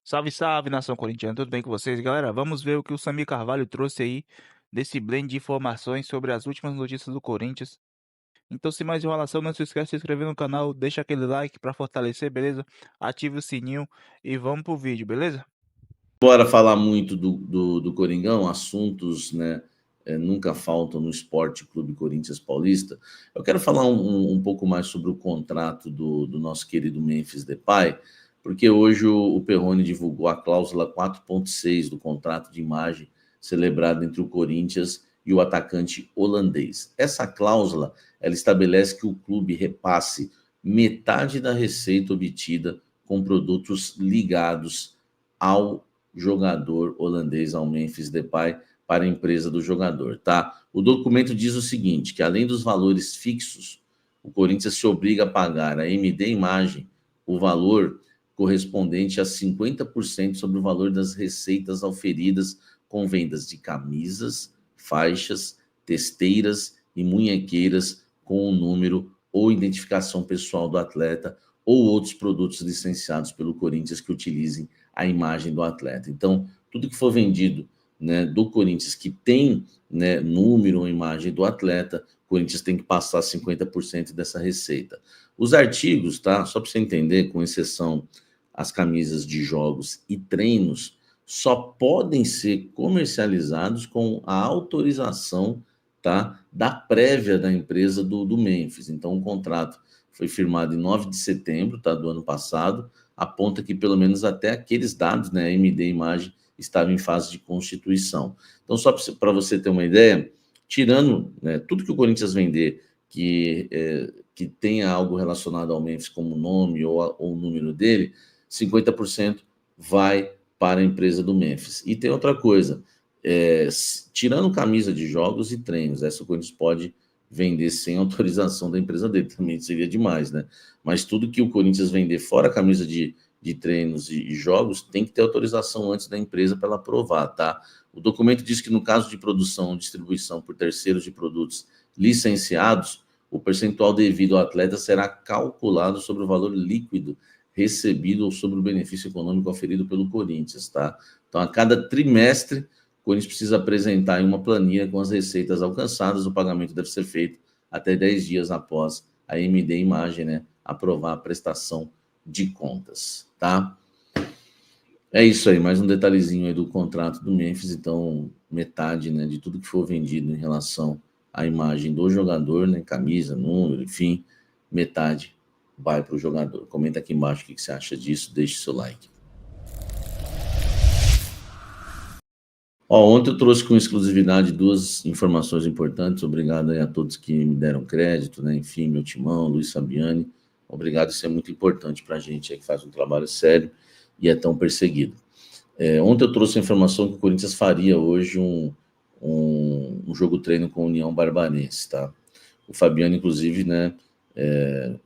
Salve, salve, nação corintiana, tudo bem com vocês? Galera, vamos ver o que o Samir Carvalho trouxe aí desse blend de informações sobre as últimas notícias do Corinthians. Então, sem mais enrolação, não se esqueça de se inscrever no canal, deixa aquele like para fortalecer, beleza? Ative o sininho e vamos pro vídeo, beleza? Bora falar muito do Coringão, assuntos, né, nunca faltam no Esporte Clube Corinthians Paulista. Eu quero falar um pouco mais sobre o contrato do nosso querido Memphis Depay, porque hoje o Perrone divulgou a cláusula 4.6 do contrato de imagem celebrado entre o Corinthians e o atacante holandês. Essa cláusula, ela estabelece que o clube repasse metade da receita obtida com produtos ligados ao jogador holandês, ao Memphis Depay, para a empresa do jogador, tá? O documento diz o seguinte, que além dos valores fixos, o Corinthians se obriga a pagar a MD Imagem o valor correspondente a 50% sobre o valor das receitas auferidas com vendas de camisas, faixas, testeiras e munhequeiras com o número ou identificação pessoal do atleta ou outros produtos licenciados pelo Corinthians que utilizem a imagem do atleta. Então, tudo que for vendido, né, do Corinthians que tem, né, número ou imagem do atleta, o Corinthians tem que passar 50% dessa receita. Os artigos, tá? Só para você entender, com exceção as camisas de jogos e treinos, só podem ser comercializados com a autorização, tá, da prévia da empresa do Memphis. Então, o contrato foi firmado em 9 de setembro, tá, do ano passado, aponta que pelo menos até aqueles dados, né, MD Imagem, estava em fase de constituição. Então, só para você ter uma ideia, tirando, né, tudo que o Corinthians vender que tenha algo relacionado ao Memphis como nome ou o número dele, 50% vai para a empresa do Memphis. E tem outra coisa, tirando camisa de jogos e treinos, essa o Corinthians pode vender sem autorização da empresa dele, também seria demais, né? Mas tudo que o Corinthians vender fora a camisa de treinos e jogos tem que ter autorização antes da empresa para ela aprovar, tá? O documento diz que no caso de produção ou distribuição por terceiros de produtos licenciados, o percentual devido ao atleta será calculado sobre o valor líquido recebido ou sobre o benefício econômico oferido pelo Corinthians, tá? Então, a cada trimestre, o Corinthians precisa apresentar uma planilha com as receitas alcançadas, o pagamento deve ser feito até 10 dias após a MD Imagem, né, aprovar a prestação de contas, tá? É isso aí, mais um detalhezinho aí do contrato do Memphis, então metade, né, de tudo que for vendido em relação à imagem do jogador, né, camisa, número, enfim, metade vai para o jogador. Comenta aqui embaixo o que você acha disso, deixe seu like. Ontem eu trouxe com exclusividade duas informações importantes, obrigado aí a todos que me deram crédito, né, enfim, meu timão, Luiz Fabiani, obrigado, isso é muito importante para a gente aí que faz um trabalho sério e é tão perseguido. Ontem eu trouxe a informação que o Corinthians faria hoje um jogo treino com a União Barbarense, tá? O Fabiano, inclusive, né,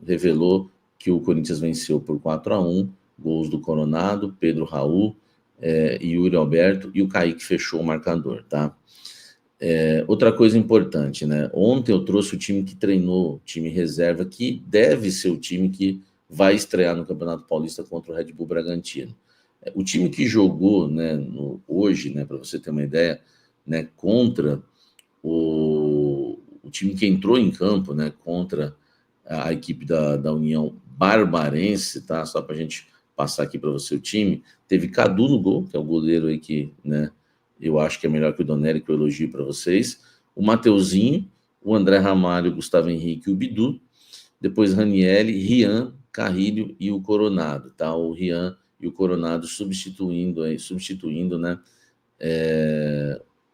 revelou que o Corinthians venceu por 4-1, gols do Coronado, Pedro Raul, Yuri Alberto e o Kaique fechou o marcador, tá? Outra coisa importante, né? Ontem eu trouxe o time que treinou, o time reserva, que deve ser o time que vai estrear no Campeonato Paulista contra o Red Bull Bragantino. O time que jogou, né, hoje, né, para você ter uma ideia, né, contra o time que entrou em campo, né, contra a equipe da União Barbarense, tá? Só para a gente passar aqui para você o time. Teve Cadu no gol, que é o goleiro aí que, né, eu acho que é melhor que o Donelli, que eu elogio para vocês. O Mateuzinho, o André Ramalho, o Gustavo Henrique e o Bidu. Depois Ranielli, Rian, Carrilho e o Coronado, tá? O Rian e o Coronado substituindo, né,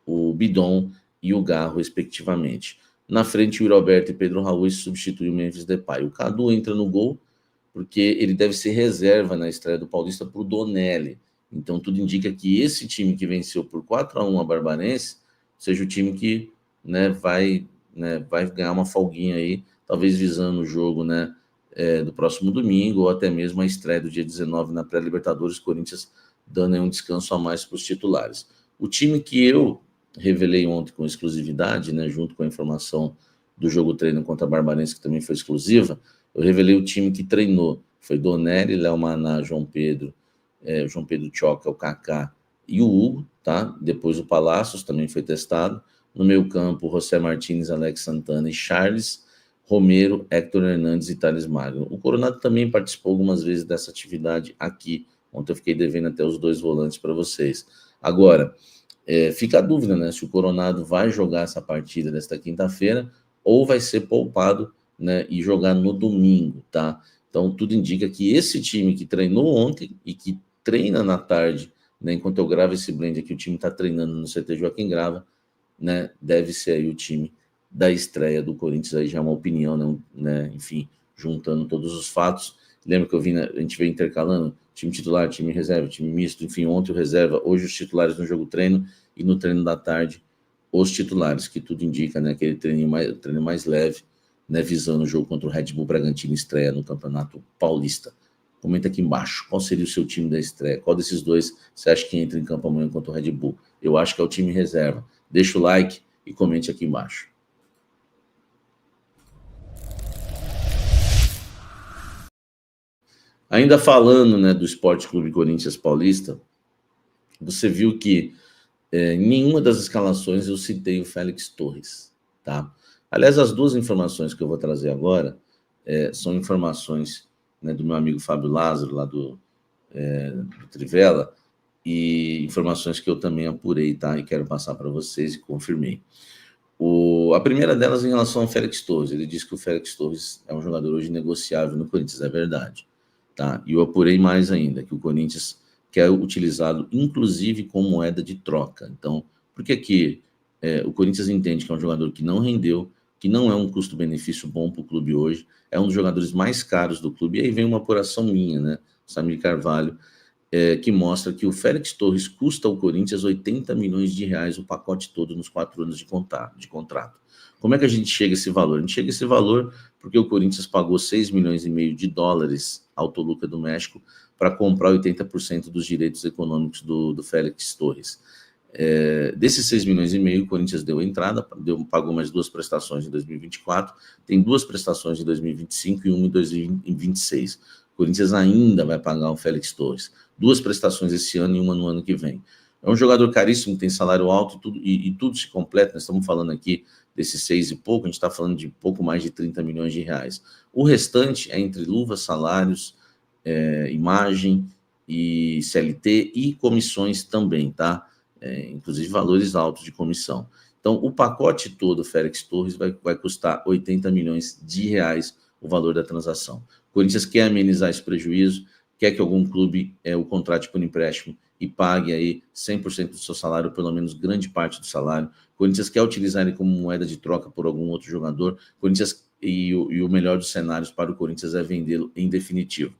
o Bidon e o Garro, respectivamente. Na frente, o Yuri Alberto e Pedro Raul substituem o Memphis Depay. O Cadu entra no gol porque ele deve ser reserva na estreia do Paulista para o Donelli. Então, tudo indica que esse time que venceu por 4-1 a Barbarense seja o time que, né, vai ganhar uma folguinha aí, talvez visando o jogo, né, do próximo domingo, ou até mesmo a estreia do dia 19 na pré-Libertadores, Corinthians dando aí um descanso a mais para os titulares. O time que eu revelei ontem com exclusividade, né, junto com a informação do jogo treino contra a Barbarense, que também foi exclusiva, eu revelei o time que treinou. Foi Donelli, Léo Maná, João Pedro, o João Pedro Tchoca, o Kaká e o Hugo, tá? Depois o Palacios também foi testado. No meio campo, José Martínez, Alex Santana e Charles, Romero, Héctor Hernandes e Thales Magno. O Coronado também participou algumas vezes dessa atividade aqui. Ontem eu fiquei devendo até os 2 volantes para vocês. Agora, fica a dúvida, né? Se o Coronado vai jogar essa partida desta quinta-feira ou vai ser poupado, né? E jogar no domingo, tá? Então, tudo indica que esse time que treinou ontem e que treina na tarde, né? Enquanto eu gravo esse blend aqui, o time está treinando no CT Joaquim Grava, né? Deve ser aí o time da estreia do Corinthians, aí já é uma opinião, né? Enfim, juntando todos os fatos. Lembra que a gente veio intercalando time titular, time reserva, time misto, enfim, ontem o reserva, hoje os titulares no jogo treino e no treino da tarde os titulares, que tudo indica, né? Aquele treino mais leve, né? Visando o jogo contra o Red Bull Bragantino, estreia no Campeonato Paulista. Comenta aqui embaixo, qual seria o seu time da estreia? Qual desses dois você acha que entra em campo amanhã contra o Red Bull? Eu acho que é o time reserva. Deixa o like e comente aqui embaixo. Ainda falando, né, do Esporte Clube Corinthians Paulista, você viu que em nenhuma das escalações eu citei o Félix Torres, tá? Aliás, as 2 informações que eu vou trazer agora são informações, né, do meu amigo Fábio Lázaro, lá do Trivela, e informações que eu também apurei, tá? E quero passar para vocês e confirmei. A primeira delas em relação ao Félix Torres. Ele disse que o Félix Torres é um jogador hoje negociável no Corinthians, é verdade. Tá? E eu apurei mais ainda, que o Corinthians quer utilizá-lo, inclusive, como moeda de troca. Então, por que o Corinthians entende que é um jogador que não rendeu, que não é um custo-benefício bom para o clube hoje, é um dos jogadores mais caros do clube, e aí vem uma apuração minha, né? Samir Carvalho, que mostra que o Félix Torres custa ao Corinthians 80 milhões de reais o pacote todo nos 4 anos de contrato. Como é que a gente chega a esse valor? A gente chega a esse valor porque o Corinthians pagou 6 milhões e meio de dólares ao Toluca do México para comprar 80% dos direitos econômicos do Félix Torres. Desses 6 milhões e meio, o Corinthians deu entrada, pagou mais 2 prestações em 2024, tem 2 prestações em 2025 e uma em 2026. O Corinthians ainda vai pagar o Félix Torres. 2 prestações esse ano e uma no ano que vem. É um jogador caríssimo, tem salário alto e tudo se completa. Nós estamos falando aqui desses 6 e pouco, a gente está falando de pouco mais de 30 milhões de reais. O restante é entre luvas, salários, imagem e CLT e comissões também, tá? Inclusive valores altos de comissão. Então, o pacote todo, Félix Torres, vai custar 80 milhões de reais o valor da transação. O Corinthians quer amenizar esse prejuízo, quer que algum clube o contrate por empréstimo e pague aí 100% do seu salário, pelo menos grande parte do salário. O Corinthians quer utilizar ele como moeda de troca por algum outro jogador. O Corinthians, e o melhor dos cenários para o Corinthians é vendê-lo em definitivo.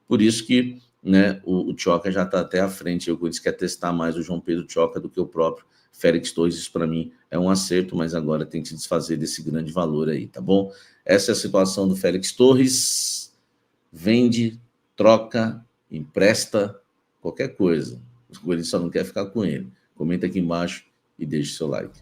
Por isso que, né, o Tchoca já está até à frente. O Corinthians quer testar mais o João Pedro Tchoca do que o próprio Félix Torres. Isso para mim é um acerto, mas agora tem que se desfazer desse grande valor aí, tá bom? Essa é a situação do Félix Torres. Vende, troca, empresta, qualquer coisa. O Corinthians só não quer ficar com ele. Comenta aqui embaixo e deixe seu like.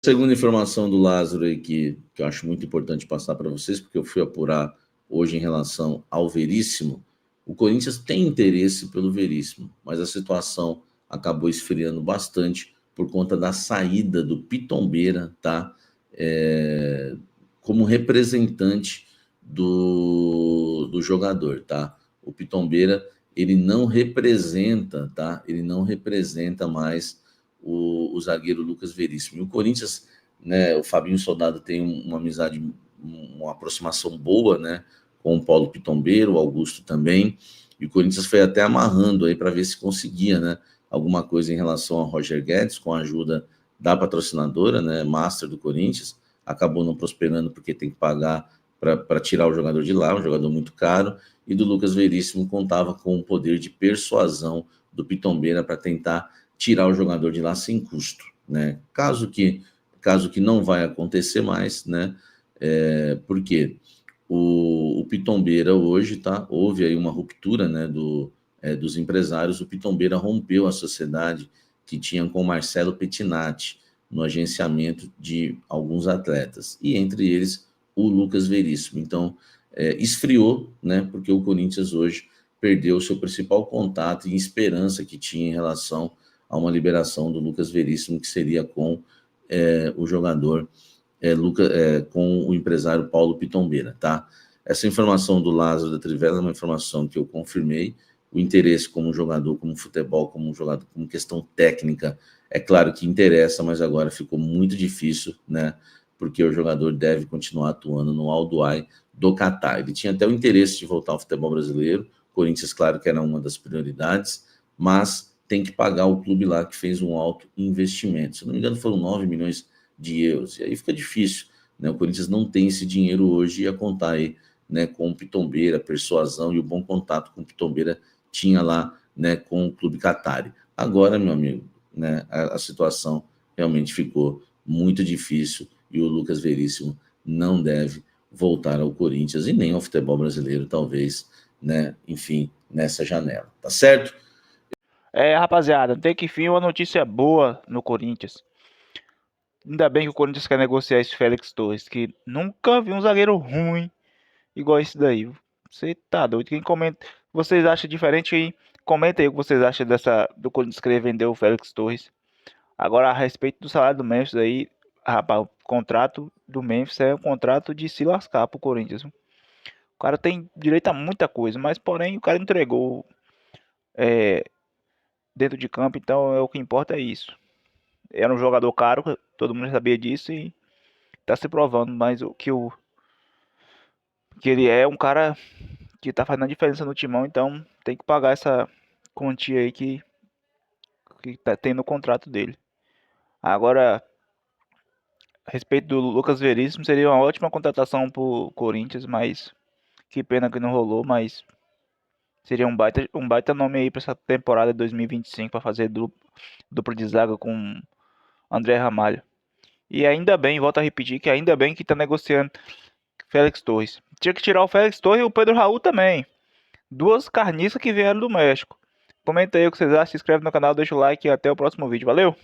Segunda informação do Lázaro aí que eu acho muito importante passar para vocês, porque eu fui apurar hoje em relação ao Veríssimo. O Corinthians tem interesse pelo Veríssimo, mas a situação acabou esfriando bastante por conta da saída do Pitombeira, tá? Como representante do jogador, tá? O Pitombeira, ele não representa, tá? Ele não representa mais o zagueiro Lucas Veríssimo. E o Corinthians, né, o Fabinho Soldado tem uma amizade, uma aproximação boa, né, com o Paulo Pitombeiro, o Augusto também, e o Corinthians foi até amarrando aí para ver se conseguia, né, alguma coisa em relação ao Roger Guedes, com a ajuda da patrocinadora, né, Master do Corinthians. Acabou não prosperando porque tem que pagar para tirar o jogador de lá, um jogador muito caro, e do Lucas Veríssimo contava com o poder de persuasão do Pitombeira para tentar tirar o jogador de lá sem custo, né? Caso que não vai acontecer mais, né? Porque o Pitombeira hoje, tá? Houve aí uma ruptura, né? Dos empresários. O Pitombeira rompeu a sociedade que tinha com o Marcelo Pettinati no agenciamento de alguns atletas, e entre eles o Lucas Veríssimo. Então, esfriou, né? Porque o Corinthians hoje perdeu o seu principal contato e esperança que tinha em relação a uma liberação do Lucas Veríssimo, que seria com o jogador com o empresário Paulo Pitombeira, tá? Essa informação do Lázaro da Trivela é uma informação que eu confirmei. O interesse como jogador, como futebol, como jogador, como questão técnica, é claro que interessa, mas agora ficou muito difícil, né? Porque o jogador deve continuar atuando no Al Duai do Catar. Ele tinha até o interesse de voltar ao futebol brasileiro. Corinthians, claro que era uma das prioridades, mas tem que pagar o clube lá que fez um alto investimento. Se não me engano, foram 9 milhões de euros. E aí fica difícil, né? O Corinthians não tem esse dinheiro hoje e a contar aí, né, com o Pitombeira, a persuasão e o bom contato com o Pitombeira tinha lá, né, com o clube Qatari. Agora, meu amigo, né, a situação realmente ficou muito difícil e o Lucas Veríssimo não deve voltar ao Corinthians e nem ao futebol brasileiro, talvez, né, enfim, nessa janela, tá certo? Rapaziada, tem que fim uma notícia boa no Corinthians. Ainda bem que o Corinthians quer negociar esse Félix Torres, que nunca vi um zagueiro ruim igual esse daí. Você tá doido? Quem comenta, vocês acham diferente aí? Comenta aí o que vocês acham do Corinthians querer vender o Félix Torres. Agora, a respeito do salário do Memphis aí, rapaz, o contrato do Memphis é um contrato de se lascar pro Corinthians. O cara tem direito a muita coisa, mas porém o cara entregou dentro de campo, então o que importa é isso. Era um jogador caro, todo mundo sabia disso e tá se provando, mas que ele é um cara que tá fazendo a diferença no timão, então tem que pagar essa quantia aí que tem no contrato dele. Agora, a respeito do Lucas Veríssimo, seria uma ótima contratação pro Corinthians, mas que pena que não rolou, mas seria um baita nome aí pra essa temporada de 2025 para fazer dupla de zaga com André Ramalho. E ainda bem, volto a repetir, que ainda bem que tá negociando Félix Torres. Tinha que tirar o Félix Torres e o Pedro Raul também. Duas carniças que vieram do México. Comenta aí o que vocês acham, se inscreve no canal, deixa o like e até o próximo vídeo. Valeu!